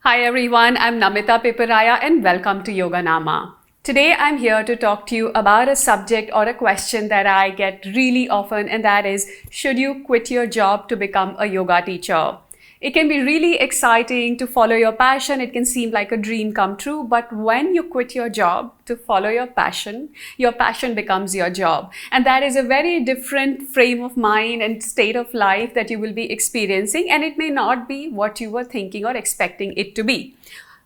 Hi everyone, I'm Namita Piparaya and welcome to Yoganama. Today I'm here to talk to you about a subject or a question that I get really often, and that is, should you quit your job to become a yoga teacher? It can be really exciting to follow your passion. It can seem like a dream come true, but when you quit your job to follow your passion becomes your job. And that is a very different frame of mind and state of life that you will be experiencing, and it may not be what you were thinking or expecting it to be.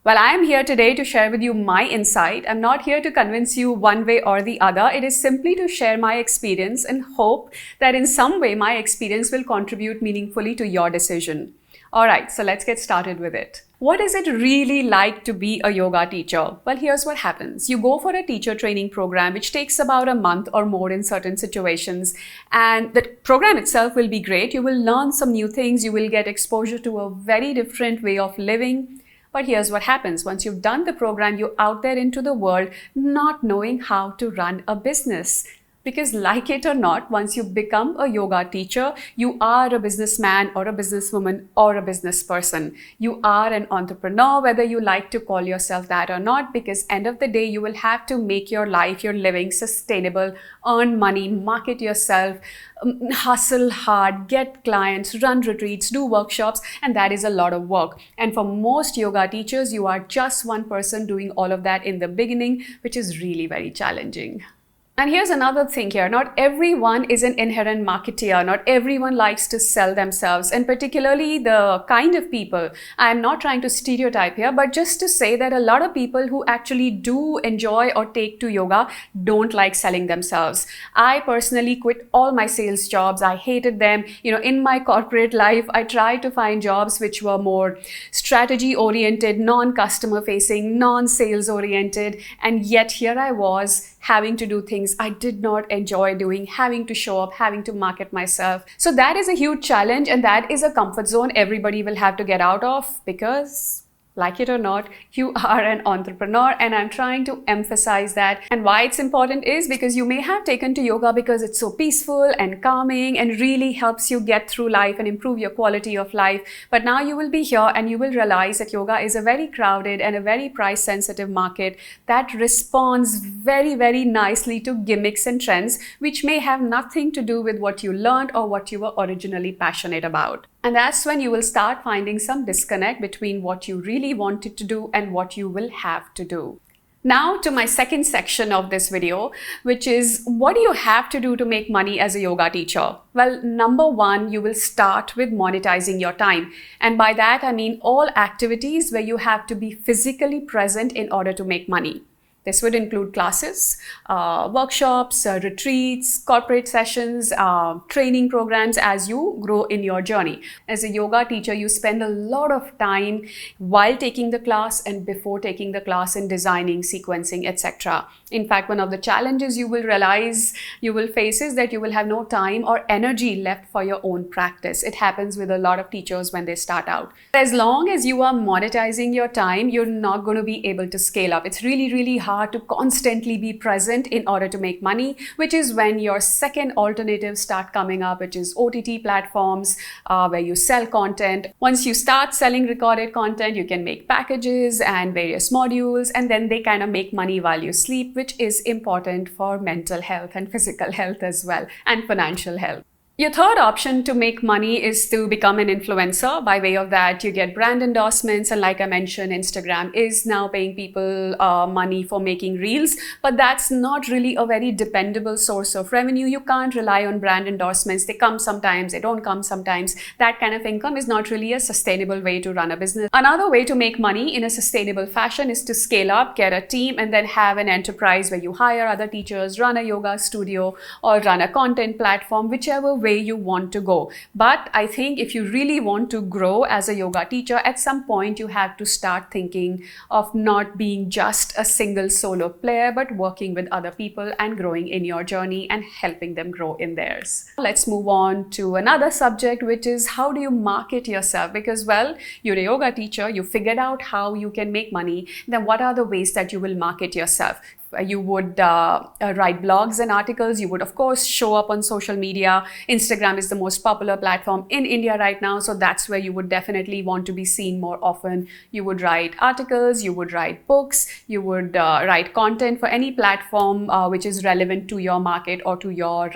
Well, I am here today to share with you my insight. I'm not here to convince you one way or the other. It is simply to share my experience and hope that in some way my experience will contribute meaningfully to your decision. All right, so let's get started with it. What is it really like to be a yoga teacher? Well, here's what happens. You go for a teacher training program, which takes about a month or more in certain situations. And the program itself will be great. You will learn some new things. You will get exposure to a very different way of living. But here's what happens. Once you've done the program, you're out there into the world not knowing how to run a business. Because like it or not, once you become a yoga teacher, you are a businessman or a businesswoman or a business person. You are an entrepreneur, whether you like to call yourself that or not, because end of the day, you will have to make your life, your living sustainable, earn money, market yourself, hustle hard, get clients, run retreats, do workshops, and that is a lot of work. And for most yoga teachers, you are just one person doing all of that in the beginning, which is really very challenging. And here's another thing here. Not everyone is an inherent marketeer. Not everyone likes to sell themselves, and particularly the kind of people. I'm not trying to stereotype here, but just to say that a lot of people who actually do enjoy or take to yoga don't like selling themselves. I personally quit all my sales jobs. I hated them. In my corporate life, I tried to find jobs which were more strategy oriented, non-customer facing, non-sales oriented. And yet here I was having to do things I did not enjoy doing, having to show up, having to market myself. So that is a huge challenge, and that is a comfort zone everybody will have to get out of, because like it or not, you are an entrepreneur, and I'm trying to emphasize that. And why it's important is because you may have taken to yoga because it's so peaceful and calming and really helps you get through life and improve your quality of life. But now you will be here and you will realize that yoga is a very crowded and a very price sensitive market that responds very, very nicely to gimmicks and trends, which may have nothing to do with what you learned or what you were originally passionate about. And that's when you will start finding some disconnect between what you really wanted to do and what you will have to do. Now to my second section of this video, which is, what do you have to do to make money as a yoga teacher? Well, number one, you will start with monetizing your time. And by that, I mean all activities where you have to be physically present in order to make money. This would include classes, workshops, retreats, corporate sessions, training programs as you grow in your journey. As a yoga teacher, you spend a lot of time while taking the class and before taking the class in designing, sequencing, etc. In fact, one of the challenges you will realize you will face is that you will have no time or energy left for your own practice. It happens with a lot of teachers when they start out. As long as you are monetizing your time, you're not going to be able to scale up. It's really, really hard to constantly be present in order to make money, which is when your second alternatives start coming up, which is OTT platforms where you sell content. Once you start selling recorded content, you can make packages and various modules, and then they kind of make money while you sleep, which is important for mental health and physical health as well, and financial health. Your third option to make money is to become an influencer. By way of that, you get brand endorsements, and like I mentioned, Instagram is now paying people money for making reels, but that's not really a very dependable source of revenue. You can't rely on brand endorsements. They come sometimes, they don't come sometimes. That kind of income is not really a sustainable way to run a business. Another way to make money in a sustainable fashion is to scale up, get a team, and then have an enterprise where you hire other teachers, run a yoga studio, or run a content platform, whichever way you want to go. But I think if you really want to grow as a yoga teacher, at some point you have to start thinking of not being just a single solo player, but working with other people and growing in your journey and helping them grow in theirs. Let's move on to another subject, which is, how do you market yourself? Because, well, you're a yoga teacher, you figured out how you can make money, then what are the ways that you will market yourself? You would write blogs and articles. You would, of course, show up on social media. Instagram is the most popular platform in India right now, so that's where you would definitely want to be seen more often. You would write articles, you would write books, you would write content for any platform which is relevant to your market or to your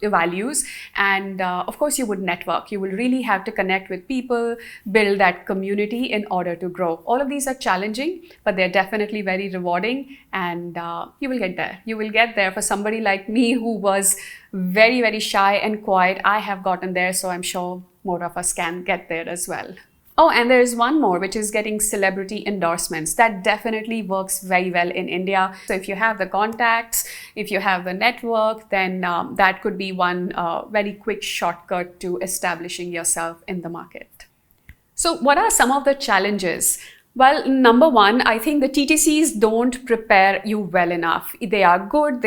values. And of course, you would network. You will really have to connect with people, build that community in order to grow. All of these are challenging, but they're definitely very rewarding, and you will get there. You will get there. For somebody like me who was very, very shy and quiet, I have gotten there, so I'm sure more of us can get there as well. Oh, and there is one more, which is getting celebrity endorsements. That definitely works very well in India. So if you have the contacts, if you have the network, then that could be one very quick shortcut to establishing yourself in the market. So what are some of the challenges? Well, number one, I think the TTCs don't prepare you well enough. They are good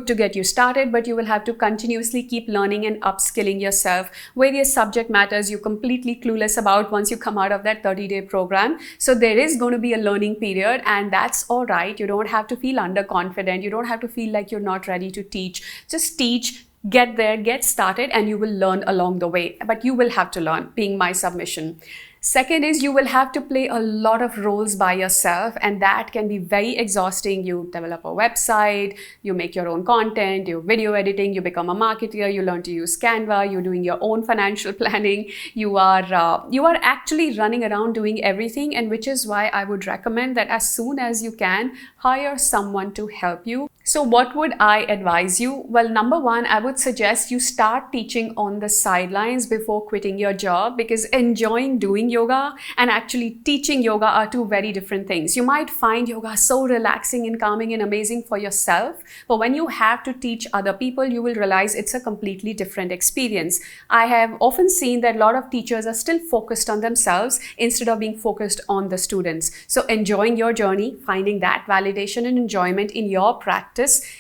to get you started, but you will have to continuously keep learning and upskilling yourself. Various subject matters you're completely clueless about once you come out of that 30-day program. So there is going to be a learning period, and that's all right. You don't have to feel underconfident. You don't have to feel like you're not ready to teach. Just teach. Get there, get started, and you will learn along the way. But you will have to learn, being my submission. Second is you will have to play a lot of roles by yourself, and that can be very exhausting. You develop a website, you make your own content, you video editing, you become a marketer, you learn to use Canva, you're doing your own financial planning. You are actually running around doing everything, and which is why I would recommend that as soon as you can, hire someone to help you. So what would I advise you? Well, number one, I would suggest you start teaching on the sidelines before quitting your job, because enjoying doing yoga and actually teaching yoga are two very different things. You might find yoga so relaxing and calming and amazing for yourself, but when you have to teach other people, you will realize it's a completely different experience. I have often seen that a lot of teachers are still focused on themselves instead of being focused on the students. So enjoying your journey, finding that validation and enjoyment in your practice,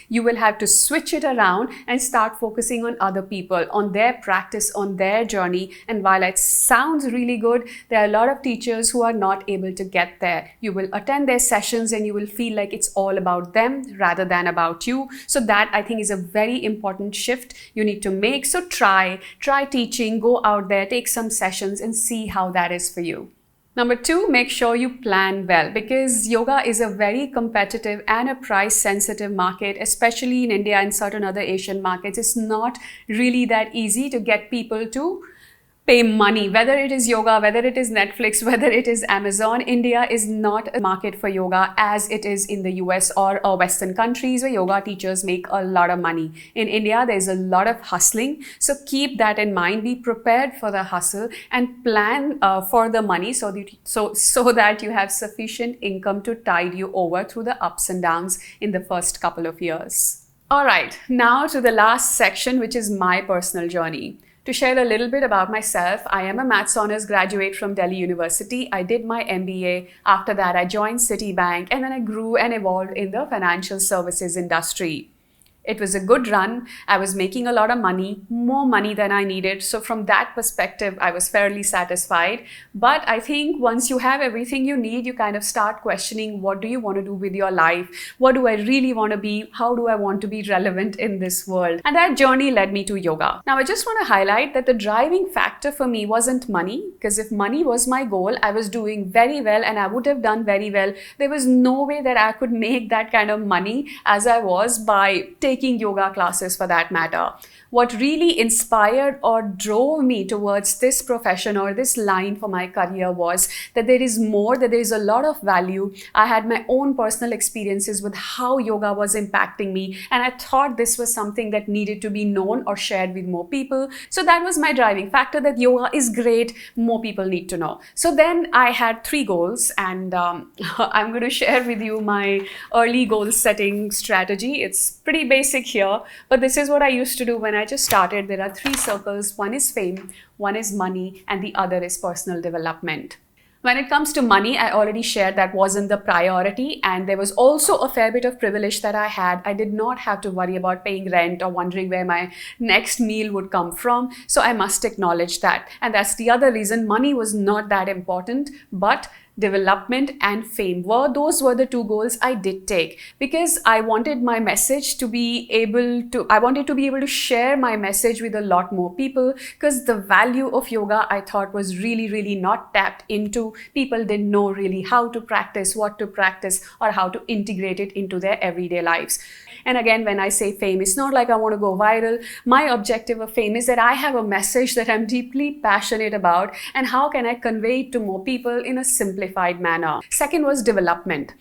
you will have to switch it around and start focusing on other people, on their practice, on their journey. And while it sounds really good, there are a lot of teachers who are not able to get there. You will attend their sessions and you will feel like it's all about them rather than about you. So that, I think, is a very important shift you need to make. So try teaching, go out there, take some sessions and see how that is for you. Number two, make sure you plan well, because yoga is a very competitive and a price-sensitive market, especially in India and certain other Asian markets. It's not really that easy to get people to pay money, whether it is yoga, whether it is Netflix, whether it is Amazon. India is not a market for yoga as it is in the US or Western countries where yoga teachers make a lot of money. In India, there's a lot of hustling. So keep that in mind. Be prepared for the hustle and plan for the money so that you have sufficient income to tide you over through the ups and downs in the first couple of years. All right, now to the last section, which is my personal journey. To share a little bit about myself, I am a Maths Honours graduate from Delhi University. I did my MBA. After that, I joined Citibank, and then I grew and evolved in the financial services industry. It was a good run. I was making a lot of money, more money than I needed. So from that perspective, I was fairly satisfied. But I think once you have everything you need, you kind of start questioning, what do you want to do with your life? What do I really want to be? How do I want to be relevant in this world? And that journey led me to yoga. Now, I just want to highlight that the driving factor for me wasn't money, because if money was my goal, I was doing very well and I would have done very well. There was no way that I could make that kind of money as I was by taking yoga classes, for that matter. What really inspired or drove me towards this profession or this line for my career was that there is more, that there is a lot of value. I had my own personal experiences with how yoga was impacting me, and I thought this was something that needed to be known or shared with more people. So that was my driving factor, that yoga is great, more people need to know. So then I had 3 goals, and I'm going to share with you my early goal setting strategy. It's pretty basic here, but this is what I used to do when I just started. There are 3 circles. One is fame, one is money, and the other is personal development. When it comes to money, I already shared that wasn't the priority, and there was also a fair bit of privilege that I had. I did not have to worry about paying rent or wondering where my next meal would come from. So I must acknowledge that. And that's the other reason. Money was not that important, but development and fame. Those were the two goals I did take, because I wanted my message to be able to, I wanted to be able to share my message with a lot more people, because the value of yoga I thought was really not tapped into. People didn't know really how to practice, what to practice, or how to integrate it into their everyday lives. And again, when I say fame, it's not like I want to go viral. My objective of fame is that I have a message that I'm deeply passionate about, and how can I convey it to more people in a simplified manner. Second was development.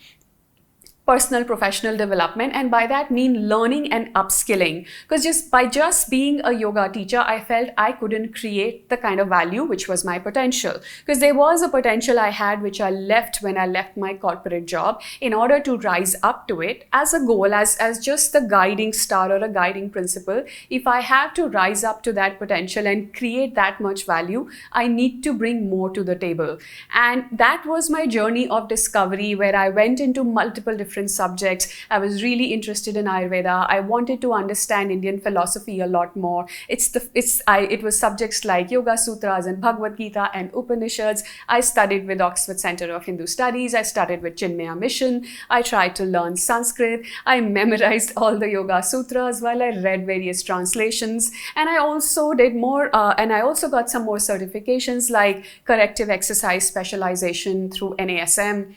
Personal professional development, and by that mean learning and upskilling, because just being a yoga teacher, I felt I couldn't create the kind of value which was my potential, because there was a potential I had which I left when I left my corporate job. In order to rise up to it as a goal, as just the guiding star or a guiding principle, if I have to rise up to that potential and create that much value, I need to bring more to the table. And that was my journey of discovery, where I went into multiple different subjects. I was really interested in Ayurveda. I wanted to understand Indian philosophy a lot more. It was subjects like Yoga Sutras and Bhagavad Gita and Upanishads. I studied with Oxford Center of Hindu Studies. I studied with Chinmaya Mission. I tried to learn Sanskrit. I memorized all the Yoga Sutras while I read various translations. And I also did more, and I also got some more certifications like corrective exercise specialization through NASM.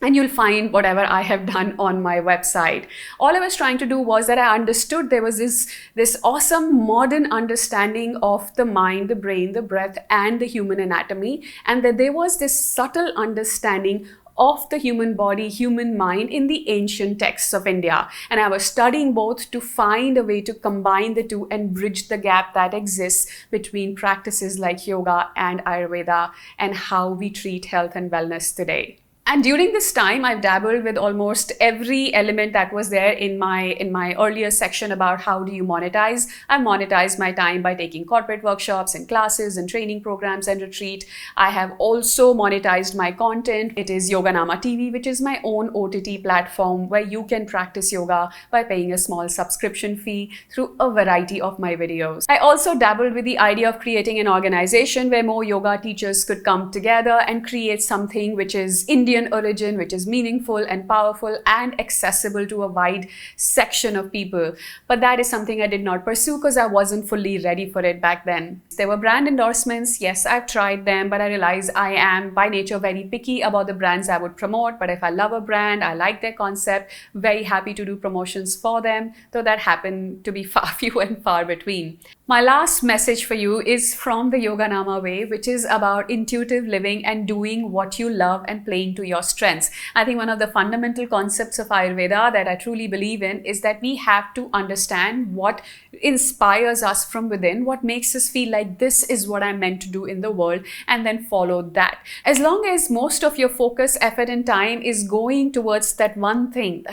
And you'll find whatever I have done on my website. All I was trying to do was that I understood there was this awesome modern understanding of the mind, the brain, the breath, and the human anatomy, and that there was this subtle understanding of the human body, human mind in the ancient texts of India. And I was studying both to find a way to combine the two and bridge the gap that exists between practices like yoga and Ayurveda and how we treat health and wellness today. And during this time, I've dabbled with almost every element that was there in my earlier section about how do you monetize. I monetized my time by taking corporate workshops and classes and training programs and retreat. I have also monetized my content. It is Yoganama TV, which is my own OTT platform where you can practice yoga by paying a small subscription fee through a variety of my videos. I also dabbled with the idea of creating an organization where more yoga teachers could come together and create something which is Indian origin, which is meaningful and powerful and accessible to a wide section of people. But that is something I did not pursue because I wasn't fully ready for it back then. There were brand endorsements. Yes, I've tried them, but I realized I am by nature very picky about the brands I would promote. But if I love a brand, I like their concept, very happy to do promotions for them, though that happened to be few and far between. My last message for you is from the Yoganama way, which is about intuitive living and doing what you love and playing to your strengths. I think one of the fundamental concepts of Ayurveda that I truly believe in is that we have to understand what inspires us from within, what makes us feel like this is what I'm meant to do in the world, and then follow that. As long as most of your focus, effort, and time is going towards that one thing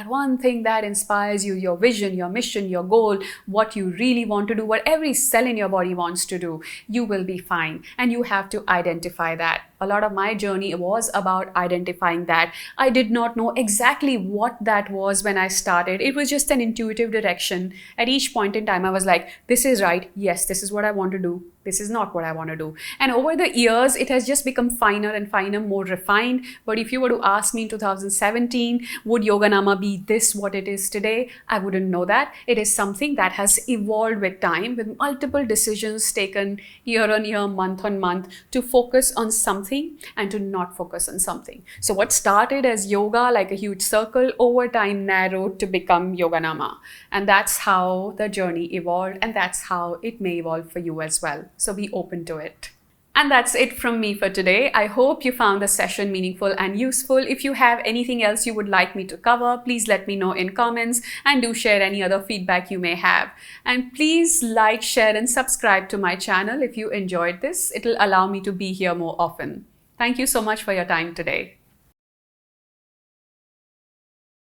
that inspires you, your vision, your mission, your goal, what you really want to do, what every cell in your body wants to do, you will be fine. And you have to identify that. A lot of my journey was about identifying that. I did not know exactly what that was when I started. It was just an intuitive direction. At each point in time, I was like, this is right. Yes, this is what I want to do. This is not what I want to do. And over the years, it has just become finer and finer, more refined. But if you were to ask me in 2017, would Yoganama be this what it is today? I wouldn't know that. It is something that has evolved with time, with multiple decisions taken year on year, month on month, to focus on something and to not focus on something. So what started as yoga, like a huge circle, over time narrowed to become Yoganama. And that's how the journey evolved, and that's how it may evolve for you as well. So be open to it. And that's it from me for today. I hope you found the session meaningful and useful. If you have anything else you would like me to cover, please let me know in comments, and do share any other feedback you may have. And please like, share, and subscribe to my channel if you enjoyed this. It'll allow me to be here more often. Thank you so much for your time today.